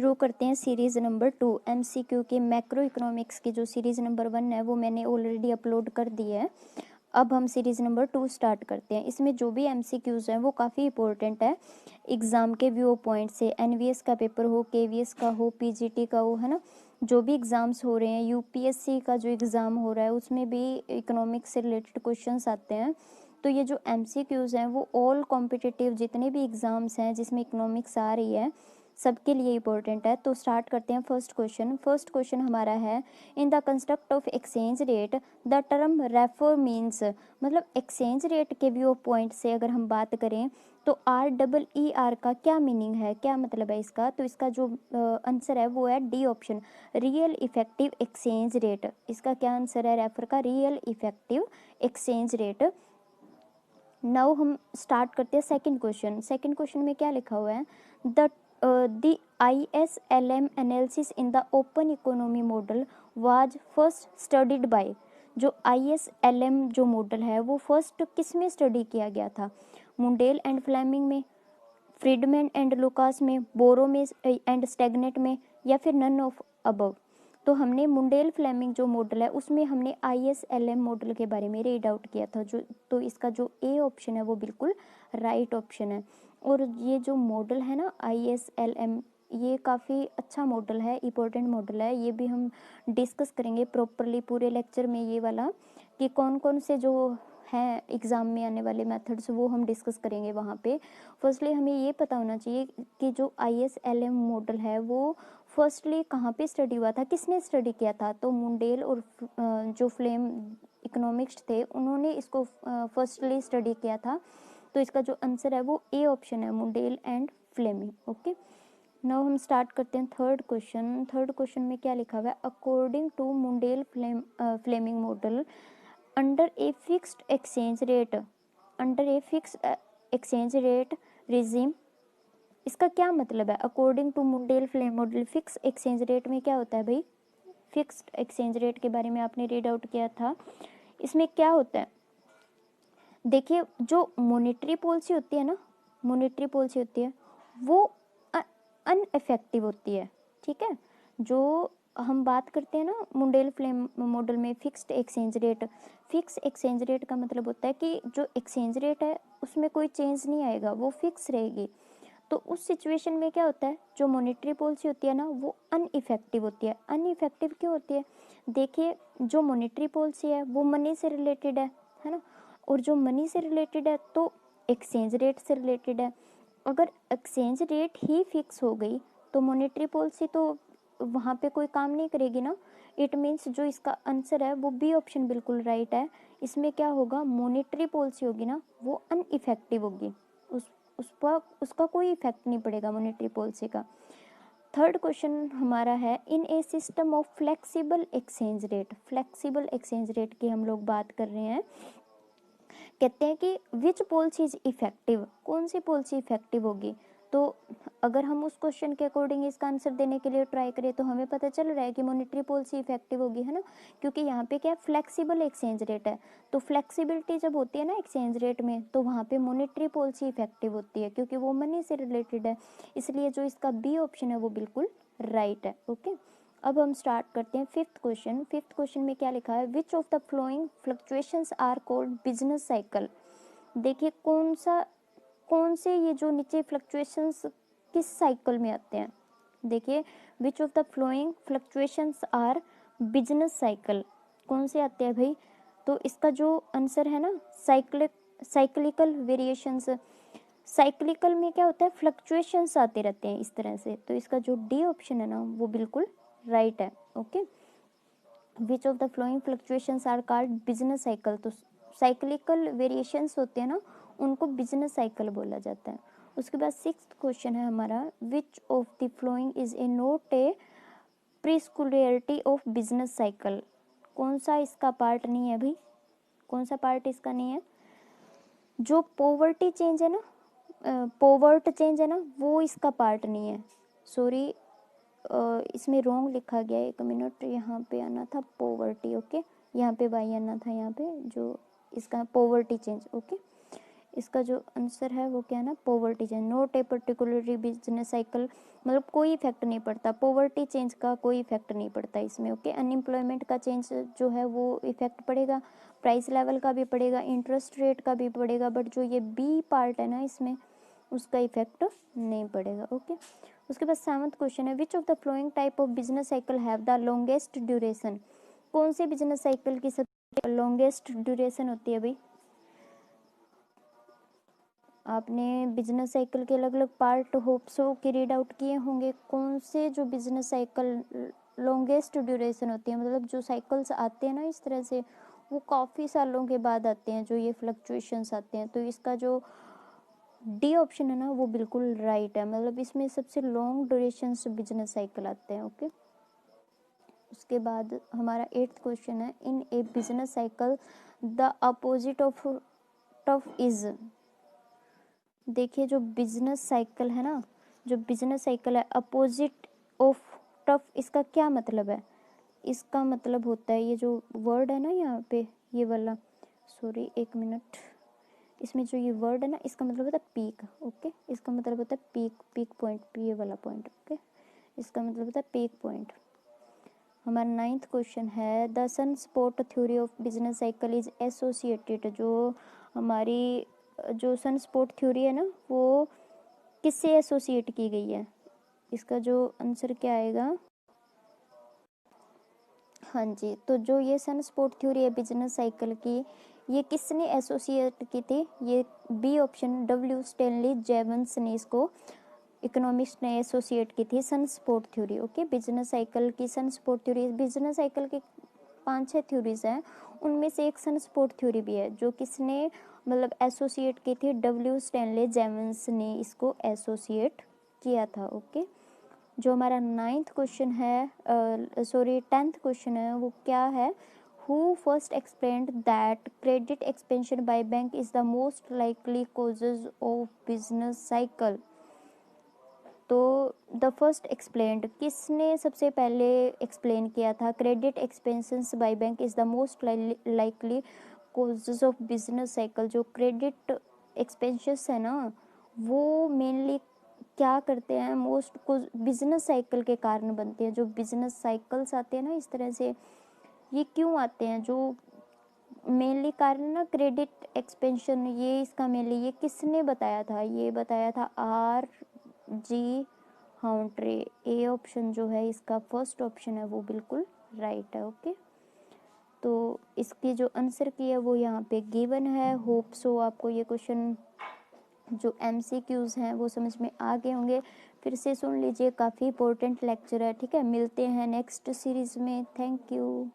शुरू करते हैं सीरीज़ नंबर 2 एमसीक्यू के मैक्रो इकोनॉमिक्स की जो सीरीज़ नंबर 1 है वो मैंने ऑलरेडी अपलोड कर दी है। अब हम सीरीज़ नंबर 2 स्टार्ट करते हैं। इसमें जो भी एमसीक्यूज़ हैं वो काफ़ी इंपॉर्टेंट है एग्ज़ाम के व्यू पॉइंट से। एनवीएस का पेपर हो, केवीएस का हो, पीजीटी का हो, है ना, जो भी एग्ज़ाम्स हो रहे हैं, यूपीएससी का जो एग्ज़ाम हो रहा है उसमें भी इकोनॉमिक्स से रिलेटेड क्वेश्चंस आते हैं। तो ये जो एमसीक्यूज़ हैं वो ऑल कॉम्पिटिटिव जितने भी एग्ज़ाम्स हैं जिसमें इकोनॉमिक्स आ रही है सबके लिए इंपॉर्टेंट है। तो स्टार्ट करते हैं फर्स्ट क्वेश्चन हमारा है, in the construct of exchange rate the term रेफो मीन्स, मतलब एक्सचेंज रेट के व्यू पॉइंट से अगर हम बात करें तो REER का क्या मीनिंग है, क्या मतलब है इसका। तो इसका जो आंसर है वो है D option, real effective exchange rate. इसका क्या आंसर है रेफर का, real effective exchange rate. Now हम स्टार्ट करते हैं सेकंड क्वेश्चन में क्या लिखा हुआ है, the ISLM analysis in the open economy model was first studied by. जो ISLM जो मॉडल है वो फर्स्ट किस में स्टडी किया गया था, मुंडेल एंड फ्लेमिंग में, फ्रीडमैन एंड लुकास में, बोरो में एंड स्टैगनेट में, या फिर नन ऑफ अबव। तो हमने मुंडेल फ्लेमिंग जो मॉडल है उसमें हमने ISLM मॉडल के बारे में रीड आउट किया था। जो तो इसका जो ए ऑप्शन है वो बिल्कुल राइट ऑप्शन है। और ये जो मॉडल है ना ISLM, ये काफ़ी अच्छा मॉडल है, इंपॉर्टेंट मॉडल है। ये भी हम डिस्कस करेंगे प्रॉपरली पूरे लेक्चर में ये वाला, कि कौन कौन से जो हैं एग्ज़ाम में आने वाले मेथड्स वो हम डिस्कस करेंगे वहाँ पे। फर्स्टली हमें ये पता होना चाहिए कि जो ISLM मॉडल है वो फर्स्टली कहाँ पे स्टडी हुआ था, किसने स्टडी किया था। तो मुंडेल और जो फ्लेम इकोनॉमिक्स थे उन्होंने इसको फर्स्टली स्टडी किया था। तो इसका जो आंसर है वो ए ऑप्शन है, Mundell and Fleming. Okay, now हम स्टार्ट करते हैं थर्ड क्वेश्चन में क्या लिखा हुआ है, according to Mundell Fleming model under a fixed exchange rate regime. इसका क्या मतलब है, according to Mundell Fleming model fix exchange rate में क्या होता है भाई, फिक्स्ड एक्सचेंज रेट के बारे में आपने रीड आउट किया था। इसमें क्या होता है, देखिए जो मॉनेटरी पॉलिसी होती है ना, मॉनेटरी पॉलिसी होती है वो अनइफेक्टिव होती है, ठीक है। जो हम बात करते हैं ना मुंडेल फ्लेम मॉडल में fixed exchange rate, fix exchange rate का मतलब होता है कि जो एक्सचेंज रेट है उसमें कोई चेंज नहीं आएगा, वो फिक्स रहेगी। तो उस सिचुएशन में क्या होता है, जो मॉनेटरी पॉलिसी होती है ना वो अनइफेक्टिव होती है। अनइफेक्टिव क्यों होती है, देखिए जो मॉनेटरी पॉलिसी है वो मनी से रिलेटेड है ना, और जो मनी से रिलेटेड है तो एक्सचेंज रेट से रिलेटेड है। अगर एक्सचेंज रेट ही फिक्स हो गई तो मॉनेटरी पॉलिसी तो वहाँ पे कोई काम नहीं करेगी ना। इट मीन्स जो इसका आंसर है वो बी ऑप्शन बिल्कुल राइट है। इसमें क्या होगा, मॉनेटरी पॉलिसी होगी ना वो अनइफेक्टिव होगी, उसका कोई इफेक्ट नहीं पड़ेगा मॉनेटरी पॉलिसी का। थर्ड क्वेश्चन हमारा है, in a system of flexible exchange rate की हम लोग बात कर रहे हैं। कहते हैं कि विच पॉलिसी इज इफेक्टिव, कौन सी पॉलिसी इफेक्टिव होगी। तो अगर हम उस क्वेश्चन के अकॉर्डिंग इसका आंसर देने के लिए ट्राई करें तो हमें पता चल रहा है कि मॉनेटरी पॉलिसी इफेक्टिव होगी, है ना, क्योंकि यहाँ पे क्या फ्लेक्सिबल एक्सचेंज रेट है। तो फ्लेक्सिबिलिटी जब होती है ना एक्सचेंज रेट में तो वहाँ पे मॉनेटरी पॉलिसी इफेक्टिव होती है, क्योंकि वो मनी से रिलेटेड है। इसलिए जो इसका बी ऑप्शन है वो बिल्कुल राइट है। ओके, अब हम स्टार्ट करते हैं फिफ्थ क्वेश्चन में क्या लिखा है, which of the following fluctuations are called business cycle. देखिए कौन से ये जो नीचे फ्लक्चुएशंस किस साइकिल में आते हैं, देखिए which of the following fluctuations are business cycle, कौन से आते हैं भाई। तो इसका जो आंसर है ना साइक्लिकल वेरिएशंस, साइक्लिकल में क्या होता है, फ्लक्चुएशंस आते रहते हैं इस तरह से। तो इसका जो डी ऑप्शन है ना वो बिल्कुल राइट है। Okay, which of the following fluctuations are called business cycle. तो साइक्लिकल वेरिएशंस होते हैं ना उनको बिजनेस साइकिल बोला जाता है। उसके बाद सिक्स्थ क्वेश्चन है हमारा, which of the following is a not a peculiarity of business cycle. कौन सा इसका पार्ट नहीं है भाई, कौन सा पार्ट इसका नहीं है, जो पोवर्टी चेंज है ना, पोवर्ट चेंज है ना वो इसका पार्ट नहीं है। सॉरी, इसमें रॉन्ग लिखा गया है, एक मिनट, यहाँ पे आना था पोवर्टी। ओके, यहाँ पे वाई आना था, यहाँ पे जो इसका पोवर्टी चेंज। ओके, इसका जो आंसर है वो क्या है ना, poverty change. Not a particularly business cycle, मतलब कोई इफेक्ट नहीं पड़ता, पॉवर्टी चेंज का कोई इफेक्ट नहीं पड़ता इसमें। ओके, अनएम्प्लॉयमेंट का चेंज जो है वो इफेक्ट पड़ेगा, प्राइस लेवल का भी पड़ेगा, इंटरेस्ट रेट का भी पड़ेगा, बट जो ये बी पार्ट है ना इसमें उसका इफेक्ट नहीं पड़ेगा। ओके, उसके बाद 7th क्वेश्चन है, which of the flowing type of business cycle have the longest duration. कौन से बिजनेस साइकिल की सबसे लॉन्गेस्ट ड्यूरेशन होती है भाई? आपने बिजनेस साइकिल के अलग अलग पार्ट होप्सो के रीड आउट किए होंगे। कौन से जो बिजनेस साइकिल लॉन्गेस्ट ड्यूरेशन होती है, मतलब जो साइकिल्स आते हैं ना इस तरह से वो काफ़ी सालों के बाद आते हैं, जो ये फ्लक्चुएशंस आते हैं, तो इसका जो डी ऑप्शन है ना वो बिल्कुल राइट है, मतलब इसमें सबसे लॉन्ग ड्यूरेशन बिजनेस साइकिल आते हैं। ओके, उसके बाद हमारा 8th क्वेश्चन है, in a business cycle the opposite of trough is. देखिए जो बिजनेस साइकिल है ना, जो बिजनेस साइकिल है अपोजिट ऑफ टफ, इसका क्या मतलब है? इसका मतलब होता है, ये जो वर्ड है ना यहाँ पे ये वाला, सॉरी एक मिनट, इसमें जो ये वर्ड है ना इसका मतलब होता है पीक। ओके, इसका मतलब होता है पीक, पीक पॉइंट, ये वाला पॉइंट। ओके, इसका मतलब होता है पीक पॉइंट। हमारा 9th क्वेश्चन है, the sunspot theory of business cycle is associated. जो हमारी जो सन स्पॉट थ्योरी है ना वो किससे एसोसिएट की गई है? इसका जो आंसर क्या आएगा? हाँ जी, तो जो ये सन स्पॉट थ्योरी है बिजनेस साइकिल की, ये किसने एसोसिएट की थी? ये B option W Stanley Jevons ने इसको, इकोनॉमिक्स ने एसोसिएट की थी sunspot theory. Okay, business cycle की sunspot theory, business cycle की 5-6 थ्योरीज हैं, उनमें से एक सन स्पॉट थ्योरी भी है, जो किसने मतलब एसोसिएट की थी? डब्ल्यू स्टैनली जेवंस ने इसको एसोसिएट किया था। ओके, जो हमारा 9th क्वेश्चन है, सॉरी 10th क्वेश्चन है, वो क्या है? Who first explained that credit expansion by bank is the most likely causes of business cycle. तो द फर्स्ट एक्सप्लेन्ड, किसने सबसे पहले एक्सप्लेन किया था credit expansions by bank is the most likely causes of business cycle. जो credit expansions है ना वो मेनली क्या करते हैं, मोस्ट को बिजनेस साइकिल के कारण बनते हैं। जो बिजनेस साइकिल्स आते हैं ना इस तरह से, ये क्यों आते हैं? जो मेनली कारण ना क्रेडिट एक्सपेंशन, ये इसका मेनली ये किसने बताया था? ये बताया था R.G. हाउंट्रे। ए ऑप्शन जो है इसका फर्स्ट ऑप्शन है वो बिल्कुल राइट है। ओके, तो इसकी जो आंसर की है वो यहाँ पे गिवन है। होप सो आपको ये क्वेश्चन जो MCQs हैं वो समझ में आ गए होंगे। फिर से सुन लीजिए, काफ़ी इंपॉर्टेंट लेक्चर है। ठीक है, मिलते हैं नेक्स्ट सीरीज़ में। Thank you.